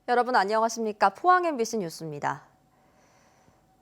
여러분 안녕하십니까? 포항 MBC 뉴스입니다.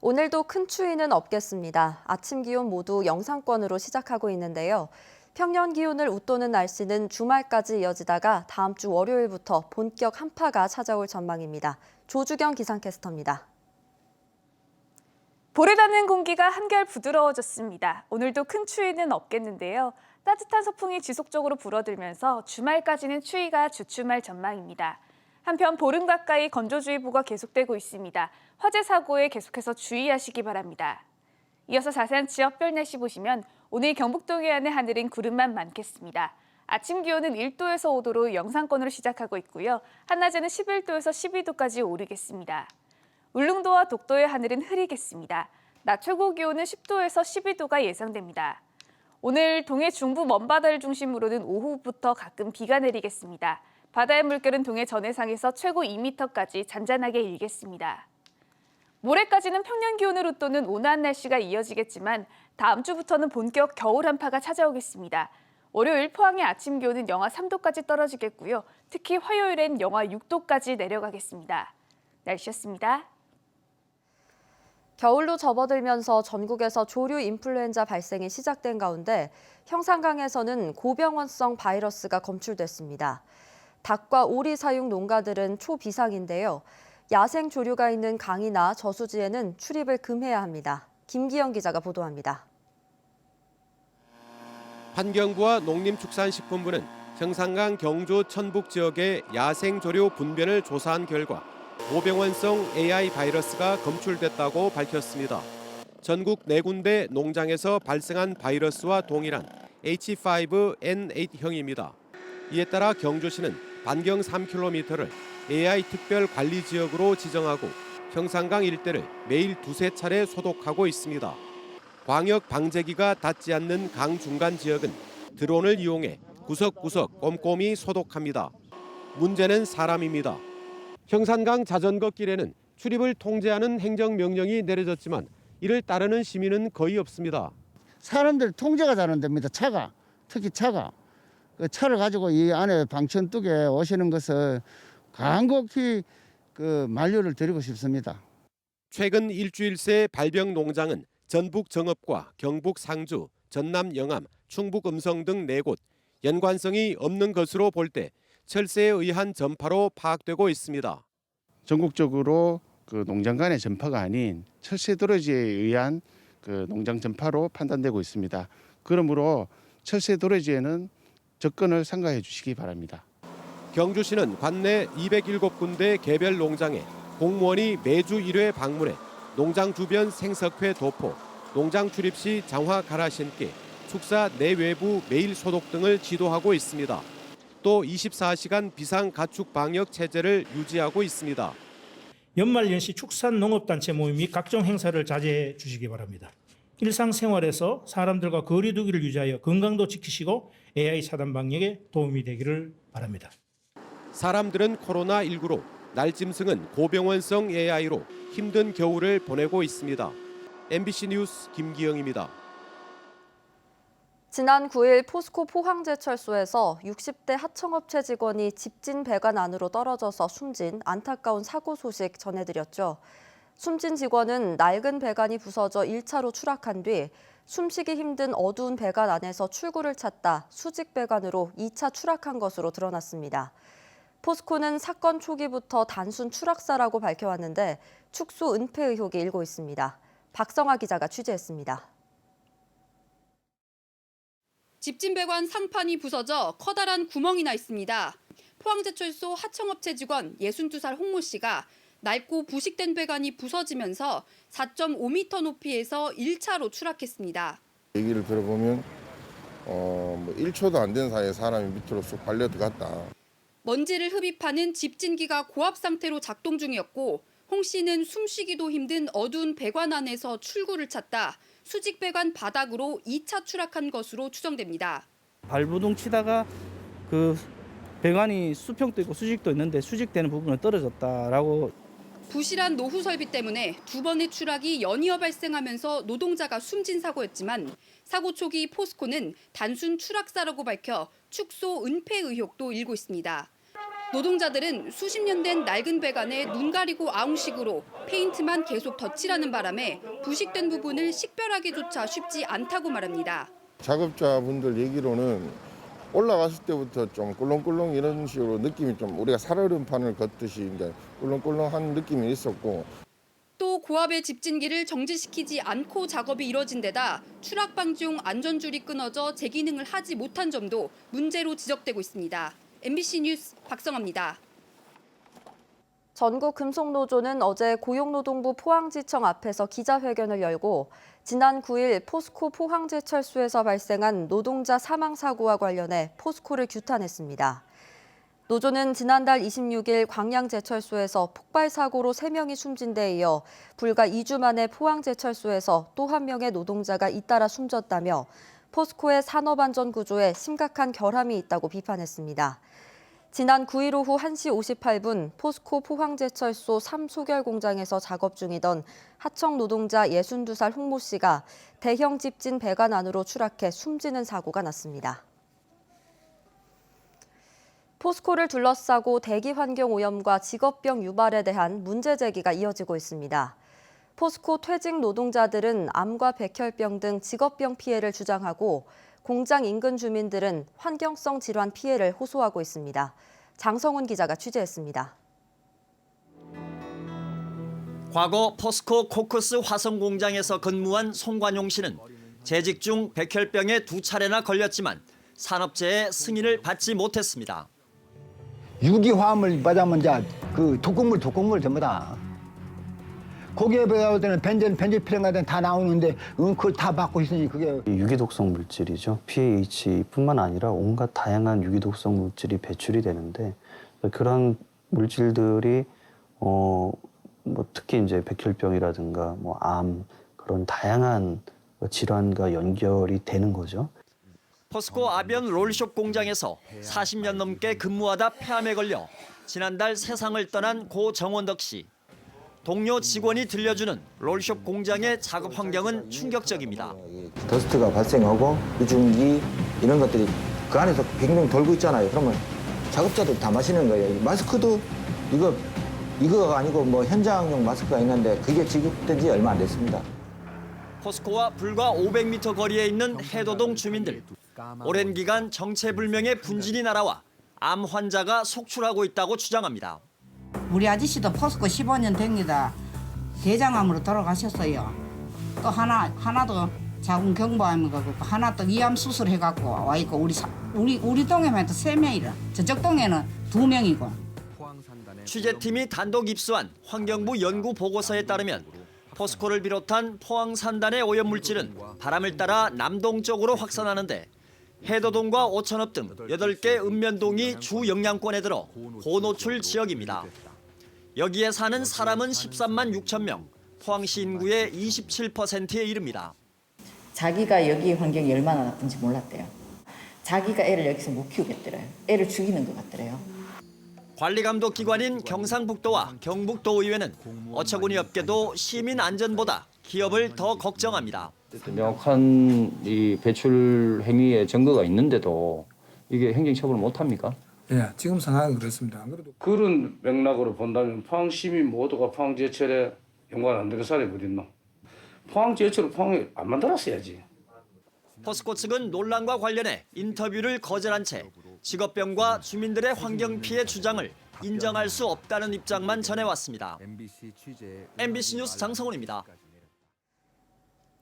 오늘도 큰 추위는 없겠습니다. 아침 기온 모두 영상권으로 시작하고 있는데요. 평년 기온을 웃도는 날씨는 주말까지 이어지다가 다음 주 월요일부터 본격 한파가 찾아올 전망입니다. 조주경 기상캐스터입니다. 볼에 닿는 공기가 한결 부드러워졌습니다. 오늘도 큰 추위는 없겠는데요. 따뜻한 서풍이 지속적으로 불어들면서 주말까지는 추위가 주춤할 전망입니다. 한편 보름 가까이 건조주의보가 계속되고 있습니다. 화재 사고에 계속해서 주의하시기 바랍니다. 이어서 자세한 지역별 날씨 보시면 오늘 경북 동해안의 하늘은 구름만 많겠습니다. 아침 기온은 1도에서 5도로 영상권으로 시작하고 있고요. 한낮에는 11도에서 12도까지 오르겠습니다. 울릉도와 독도의 하늘은 흐리겠습니다. 낮 최고 기온은 10도에서 12도가 예상됩니다. 오늘 동해 중부 먼바다를 중심으로는 오후부터 가끔 비가 내리겠습니다. 바다의 물결은 동해 전해상에서 최고 2m까지 잔잔하게 일겠습니다. 모레까지는 평년 기온을 웃도는 온화한 날씨가 이어지겠지만 다음 주부터는 본격 겨울 한파가 찾아오겠습니다. 월요일 포항의 아침 기온은 영하 3도까지 떨어지겠고요. 특히 화요일엔 영하 6도까지 내려가겠습니다. 날씨였습니다. 겨울로 접어들면서 전국에서 조류 인플루엔자 발생이 시작된 가운데 형산강에서는 고병원성 바이러스가 검출됐습니다. 닭과 오리 사육 농가들은 초비상인데요. 야생 조류가 있는 강이나 저수지에는 출입을 금해야 합니다. 김기영 기자가 보도합니다. 환경부와 농림축산식품부는 형산강 경주 천북 지역의 야생 조류 분변을 조사한 결과 고병원성 AI 바이러스가 검출됐다고 밝혔습니다. 전국 4군데 농장에서 발생한 바이러스와 동일한 H5N8형입니다. 이에 따라 경주시는 반경 3km를 AI 특별 관리 지역으로 지정하고 형산강 일대를 매일 2~3차례 소독하고 있습니다. 광역 방제기가 닿지 않는 강 중간 지역은 드론을 이용해 구석구석 꼼꼼히 소독합니다. 문제는 사람입니다. 형산강 자전거 길에는 출입을 통제하는 행정명령이 내려졌지만 이를 따르는 시민은 거의 없습니다. 사람들 통제가 잘 안 됩니다. 차가, 특히 차가. 그 차를 가지고 이 안에 방천뚝에 오시는 것을 간곡히 만류를 드리고 싶습니다. 최근 일주일 새 발병 농장은 전북 정읍과 경북 상주, 전남 영암, 충북 음성 등 4곳, 연관성이 없는 것으로 볼 때 철새에 의한 전파로 파악되고 있습니다. 전국적으로 농장 간의 전파가 아닌 철새 도래지에 의한 농장 전파로 판단되고 있습니다. 그러므로 철새 도래지에는 접근을 삼가해 주시기 바랍니다. 경주시는 관내 207군데 개별 농장에 공무원이 매주 1회 방문해 농장 주변 생석회 도포, 농장 출입 시 장화 갈아 신기, 축사 내외부 매일 소독 등을 지도하고 있습니다. 또 24시간 비상 가축 방역 체제를 유지하고 있습니다. 연말연시 축산농업단체 모임 및 각종 행사를 자제해 주시기 바랍니다. 일상생활에서 사람들과 거리 두기를 유지하여 건강도 지키시고 AI 차단 방역에 도움이 되기를 바랍니다. 사람들은 코로나19로, 날짐승은 고병원성 AI로 힘든 겨울을 보내고 있습니다. MBC 뉴스 김기영입니다. 지난 9일 포스코 포항제철소에서 60대 하청업체 직원이 집진 배관 안으로 떨어져서 숨진 안타까운 사고 소식 전해드렸죠. 숨진 직원은 낡은 배관이 부서져 1차로 추락한 뒤 숨쉬기 힘든 어두운 배관 안에서 출구를 찾다 수직 배관으로 2차 추락한 것으로 드러났습니다. 포스코는 사건 초기부터 단순 추락사라고 밝혀왔는데 축소 은폐 의혹이 일고 있습니다. 박성아 기자가 취재했습니다. 집진 배관 상판이 부서져 커다란 구멍이 나 있습니다. 포항제철소 하청업체 직원 62살 홍모 씨가 낡고 부식된 배관이 부서지면서 4.5m 높이에서 1차로 추락했습니다. 얘기를 들어보면 1초도 안 된 사이에 사람이 밑으로 쑥 발려 들어갔다. 먼지를 흡입하는 집진기가 고압 상태로 작동 중이었고 홍 씨는 숨쉬기도 힘든 어두운 배관 안에서 출구를 찾다 수직 배관 바닥으로 2차 추락한 것으로 추정됩니다. 발부둥 치다가 배관이 수평도 있고 수직도 있는데 수직되는 부분은 떨어졌다라고. 부실한 노후 설비 때문에 2번의 추락이 연이어 발생하면서 노동자가 숨진 사고였지만 사고 초기 포스코는 단순 추락사라고 밝혀 축소 은폐 의혹도 일고 있습니다. 노동자들은 수십 년 된 낡은 배관에 눈 가리고 아웅식으로 페인트만 계속 덧칠하는 바람에 부식된 부분을 식별하기조차 쉽지 않다고 말합니다. 작업자분들 얘기로는 올라갔을 때부터 좀 꿀렁꿀렁 이런 식으로 느낌이 좀 우리가 살얼음판을 걷듯이 이제 꿀렁꿀렁한 느낌이 있었고, 또 고압의 집진기를 정지시키지 않고 작업이 이뤄진 데다 추락 방지용 안전줄이 끊어져 제기능을 하지 못한 점도 문제로 지적되고 있습니다. MBC 뉴스 박성아입니다. 전국금속노조는 어제 고용노동부 포항지청 앞에서 기자회견을 열고 지난 9일 포스코 포항제철소에서 발생한 노동자 사망 사고와 관련해 포스코를 규탄했습니다. 노조는 지난달 26일 광양제철소에서 폭발 사고로 3명이 숨진 데 이어 불과 2주 만에 포항제철소에서 또 한 명의 노동자가 잇따라 숨졌다며 포스코의 산업안전 구조에 심각한 결함이 있다고 비판했습니다. 지난 9일 오후 1시 58분 포스코 포항제철소 3소결 공장에서 작업 중이던 하청 노동자 62살 홍모 씨가 대형 집진 배관 안으로 추락해 숨지는 사고가 났습니다. 포스코를 둘러싸고 대기 환경 오염과 직업병 유발에 대한 문제 제기가 이어지고 있습니다. 포스코 퇴직 노동자들은 암과 백혈병 등 직업병 피해를 주장하고 공장 인근 주민들은 환경성 질환 피해를 호소하고 있습니다. 장성훈 기자가 취재했습니다. 과거 포스코 코크스 화성 공장에서 근무한 송관용 씨는 재직 중 백혈병에 2차례나 걸렸지만 산업재해 승인을 받지 못했습니다. 유기화합을 받으면 이제 그 독극물 전부 다. 거기에 배울 때는 벤젠 필름 같은 다 나오는데 그걸 다 받고 있으니 그게 유기독성 물질이죠. PAH뿐만 아니라 온갖 다양한 유기독성 물질이 배출이 되는데 그런 물질들이 특히 이제 백혈병이라든가 암 그런 다양한 질환과 연결이 되는 거죠. 포스코 아변 롤숍 공장에서 40년 넘게 근무하다 폐암에 걸려 지난달 세상을 떠난 고 정원덕 씨. 동료 직원이 들려주는 롤숍 공장의 작업 환경은 충격적입니다. 더스트가 발생하고 유증기 이런 것들이 그 안에서 빙빙 돌고 있잖아요. 그러면 작업자들 다 마시는 거예요. 마스크도 이거가 아니고 현장용 마스크가 있는데 그게 지급된 지 얼마 안 됐습니다. 포스코와 불과 500m 거리에 있는 해도동 주민들. 오랜 기간 정체불명의 분진이 날아와 암 환자가 속출하고 있다고 주장합니다. 우리 아저씨도 포스코 15년 됩니다. 대장암으로 돌아가셨어요. 또 하나 더 자궁 경부암이 가고 하나 또 이암 수술해갖고 와 있고 우리 동에만 또 3명이라 저쪽 동에는 2명이고. 취재팀이 단독 입수한 환경부 연구 보고서에 따르면 포스코를 비롯한 포항 산단의 오염물질은 바람을 따라 남동쪽으로 확산하는데 해도동과 오천읍 등 8개 읍면동이 주 영향권에 들어 고노출 지역입니다. 여기에 사는 사람은 13만 6천 명, 포항시 인구의 27%에 이릅니다. 자기가 여기 환경이 얼마나 나쁜지 몰랐대요. 자기가 애를 여기서 못 키우겠더래요. 애를 죽이는 것 같더래요. 관리감독기관인 경상북도와 경북도의회는 어처구니 없게도 시민 안전보다 기업을 더 걱정합니다. 명확한 이 배출 행위의 증거가 있는데도 이게 행정처벌을 못합니까? 예, 지금 상황은 그렇습니다. 안 그래도 그런 맥락으로 본다면 포항 시민 모두가 포항제철에 연관 안 되는 사람이 어디 있노? 포항제철을 포항에 안 만들었어야지. 포스코 측은 논란과 관련해 인터뷰를 거절한 채 직업병과 주민들의 환경 피해 주장을 인정할 수 없다는 입장만 전해왔습니다. MBC 뉴스 장성훈입니다.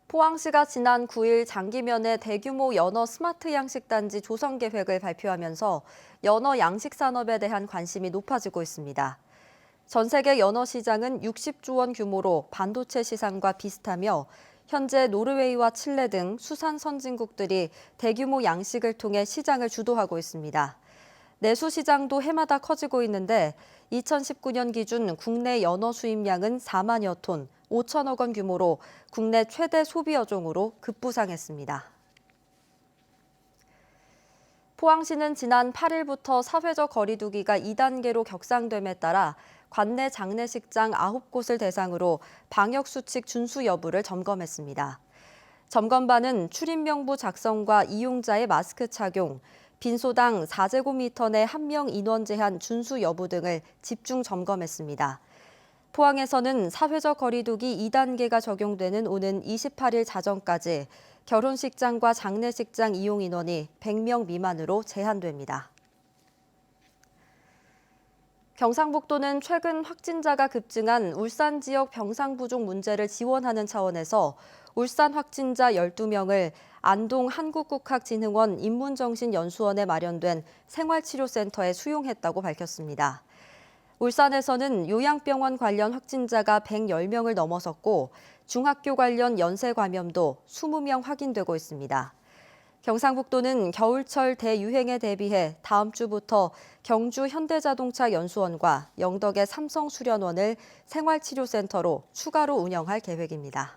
포항시가 지난 9일 장기면에 대규모 연어 스마트 양식단지 조성 계획을 발표하면서 연어 양식 산업에 대한 관심이 높아지고 있습니다. 전 세계 연어 시장은 60조 원 규모로 반도체 시장과 비슷하며 현재 노르웨이와 칠레 등 수산 선진국들이 대규모 양식을 통해 시장을 주도하고 있습니다. 내수 시장도 해마다 커지고 있는데 2019년 기준 국내 연어 수입량은 4만여 톤, 5천억 원 규모로 국내 최대 소비 어종으로 급부상했습니다. 포항시는 지난 8일부터 사회적 거리 두기가 2단계로 격상됨에 따라 관내 장례식장 9곳을 대상으로 방역수칙 준수 여부를 점검했습니다. 점검반은 출입명부 작성과 이용자의 마스크 착용, 빈소당 4제곱미터 내 1명 인원 제한 준수 여부 등을 집중 점검했습니다. 포항에서는 사회적 거리두기 2단계가 적용되는 오는 28일 자정까지 결혼식장과 장례식장 이용 인원이 100명 미만으로 제한됩니다. 경상북도는 최근 확진자가 급증한 울산 지역 병상 부족 문제를 지원하는 차원에서 울산 확진자 12명을 안동 한국국학진흥원 인문정신연수원에 마련된 생활치료센터에 수용했다고 밝혔습니다. 울산에서는 요양병원 관련 확진자가 110명을 넘어섰고 중학교 관련 연쇄 감염도 20명 확인되고 있습니다. 경상북도는 겨울철 대유행에 대비해 다음 주부터 경주 현대자동차 연수원과 영덕의 삼성수련원을 생활치료센터로 추가로 운영할 계획입니다.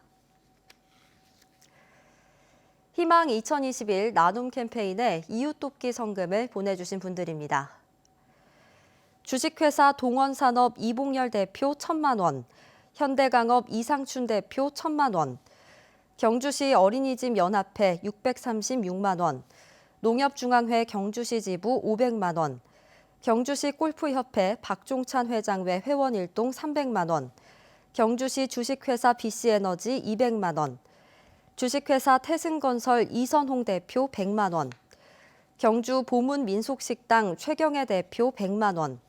희망 2021 나눔 캠페인에 이웃돕기 성금을 보내주신 분들입니다. 주식회사 동원산업 이봉열 대표 1,000만 원, 현대강업 이상춘 대표 1,000만 원, 경주시 어린이집 연합회 636만 원, 농협중앙회 경주시 지부 500만 원, 경주시 골프협회 박종찬 회장 외 회원 일동 300만 원, 경주시 주식회사 BC에너지 200만 원, 주식회사 태승건설 이선홍 대표 100만 원, 경주 보문민속식당 최경애 대표 100만 원,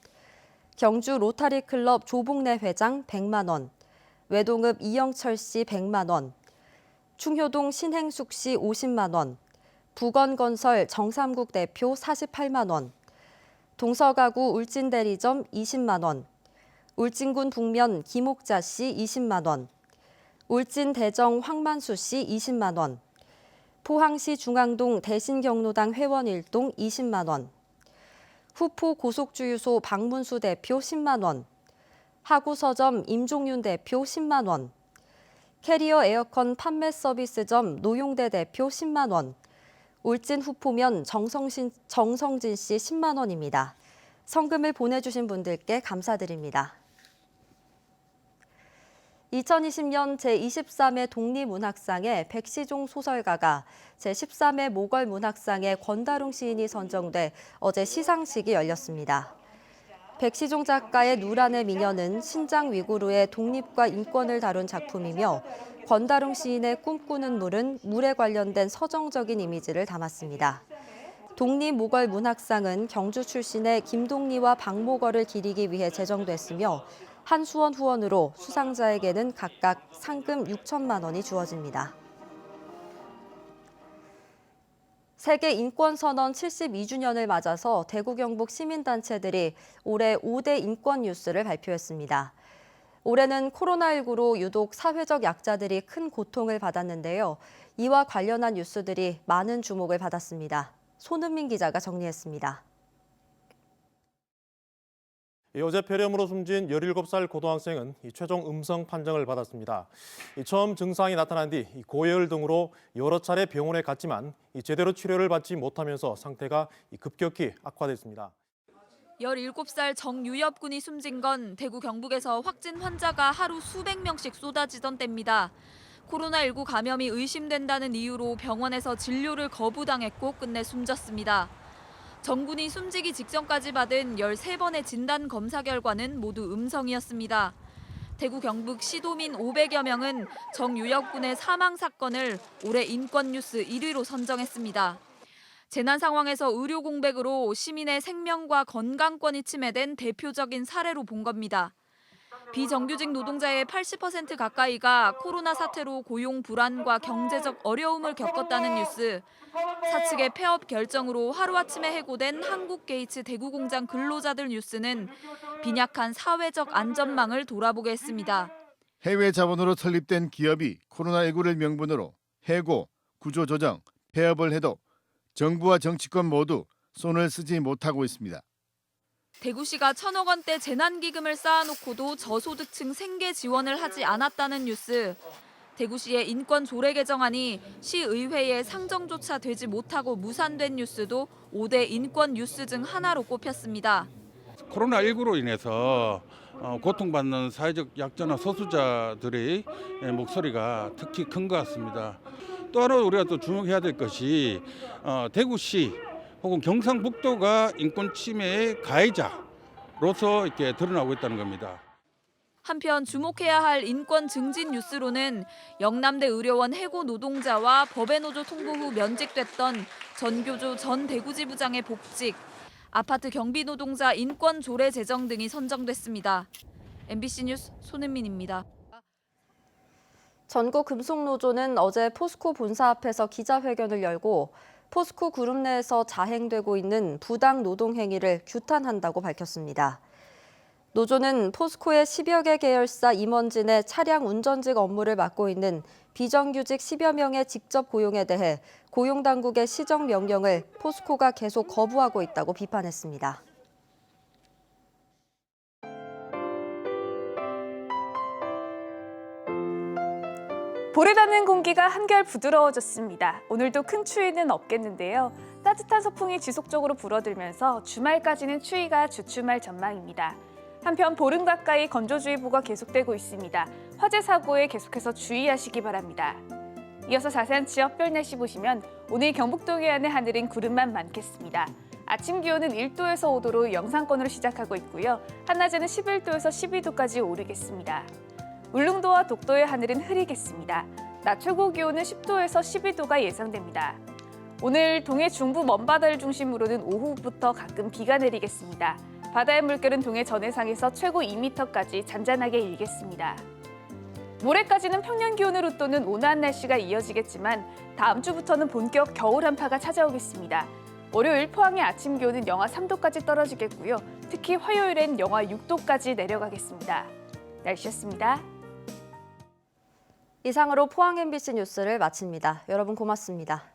경주 로타리클럽 조봉래 회장 100만 원, 외동읍 이영철 씨 100만 원, 충효동 신행숙 씨 50만 원, 부건건설 정삼국 대표 48만 원, 동서가구 울진대리점 20만 원, 울진군 북면 김옥자 씨 20만 원, 울진대정 황만수 씨 20만 원, 포항시 중앙동 대신경로당 회원 일동 20만 원, 후포 고속주유소 박문수 대표 10만 원, 하구서점 임종윤 대표 10만 원, 캐리어 에어컨 판매 서비스점 노용대 대표 10만 원, 울진 후포면 정성진 씨 10만 원입니다. 성금을 보내주신 분들께 감사드립니다. 2020년 제23회 독립문학상에 백시종 소설가가 제13회 모걸문학상에 권다룽 시인이 선정돼 어제 시상식이 열렸습니다. 백시종 작가의 누란의 미녀는 신장 위구르의 독립과 인권을 다룬 작품이며 권다룽 시인의 꿈꾸는 물은 물에 관련된 서정적인 이미지를 담았습니다. 독립모걸문학상은 경주 출신의 김동리와 박모걸을 기리기 위해 제정됐으며 한수원 후원으로 수상자에게는 각각 상금 6천만 원이 주어집니다. 세계 인권선언 72주년을 맞아서 대구 경북 시민단체들이 올해 5대 인권 뉴스를 발표했습니다. 올해는 코로나19로 유독 사회적 약자들이 큰 고통을 받았는데요. 이와 관련한 뉴스들이 많은 주목을 받았습니다. 손은민 기자가 정리했습니다. 어제 폐렴으로 숨진 17살 고등학생은 최종 음성 판정을 받았습니다. 처음 증상이 나타난 뒤 고열 등으로 여러 차례 병원에 갔지만 제대로 치료를 받지 못하면서 상태가 급격히 악화됐습니다. 17살 정유엽 군이 숨진 건 대구 경북에서 확진 환자가 하루 수백 명씩 쏟아지던 때입니다. 코로나19 감염이 의심된다는 이유로 병원에서 진료를 거부당했고 끝내 숨졌습니다. 정 군이 숨지기 직전까지 받은 13번의 진단 검사 결과는 모두 음성이었습니다. 대구 경북 시도민 500여 명은 정유엽 군의 사망 사건을 올해 인권 뉴스 1위로 선정했습니다. 재난 상황에서 의료 공백으로 시민의 생명과 건강권이 침해된 대표적인 사례로 본 겁니다. 비정규직 노동자의 80% 가까이가 코로나 사태로 고용 불안과 경제적 어려움을 겪었다는 뉴스, 사측의 폐업 결정으로 하루아침에 해고된 한국게이츠 대구공장 근로자들 뉴스는 빈약한 사회적 안전망을 돌아보게 했습니다. 해외 자본으로 설립된 기업이 코로나19를 명분으로 해고, 구조조정, 폐업을 해도 정부와 정치권 모두 손을 쓰지 못하고 있습니다. 대구시가 1,000억 원대 재난기금을 쌓아놓고도 저소득층 생계 지원을 하지 않았다는 뉴스. 대구시의 인권 조례 개정안이 시의회에 상정조차 되지 못하고 무산된 뉴스도 5대 인권 뉴스 중 하나로 꼽혔습니다. 코로나19로 인해서 고통받는 사회적 약자나 소수자들의 목소리가 특히 큰 것 같습니다. 또 하나 우리가 또 주목해야 될 것이 대구시 혹은 경상북도가 인권 침해의 가해자로서 이렇게 드러나고 있다는 겁니다. 한편 주목해야 할 인권 증진 뉴스로는 영남대 의료원 해고 노동자와 법의 노조 통보 후 면직됐던 전교조 전 대구지부장의 복직, 아파트 경비 노동자 인권 조례 제정 등이 선정됐습니다. MBC 뉴스 손은민입니다. 전국금속노조는 어제 포스코 본사 앞에서 기자회견을 열고 포스코 그룹 내에서 자행되고 있는 부당 노동 행위를 규탄한다고 밝혔습니다. 노조는 포스코의 10여 개 계열사 임원진의 차량 운전직 업무를 맡고 있는 비정규직 10여 명의 직접 고용에 대해 고용당국의 시정 명령을 포스코가 계속 거부하고 있다고 비판했습니다. 볼을 닿는 공기가 한결 부드러워졌습니다. 오늘도 큰 추위는 없겠는데요. 따뜻한 서풍이 지속적으로 불어들면서 주말까지는 추위가 주춤할 전망입니다. 한편 보름 가까이 건조주의보가 계속되고 있습니다. 화재 사고에 계속해서 주의하시기 바랍니다. 이어서 자세한 지역별 날씨 보시면 오늘 경북 동해안의 하늘은 구름만 많겠습니다. 아침 기온은 1도에서 5도로 영상권으로 시작하고 있고요. 한낮에는 11도에서 12도까지 오르겠습니다. 울릉도와 독도의 하늘은 흐리겠습니다. 낮 최고 기온은 10도에서 12도가 예상됩니다. 오늘 동해 중부 먼바다를 중심으로는 오후부터 가끔 비가 내리겠습니다. 바다의 물결은 동해 전해상에서 최고 2m까지 잔잔하게 일겠습니다. 모레까지는 평년 기온을 웃도는 온화한 날씨가 이어지겠지만 다음 주부터는 본격 겨울 한파가 찾아오겠습니다. 월요일 포항의 아침 기온은 영하 3도까지 떨어지겠고요. 특히 화요일엔 영하 6도까지 내려가겠습니다. 날씨였습니다. 이상으로 포항 MBC 뉴스를 마칩니다. 여러분 고맙습니다.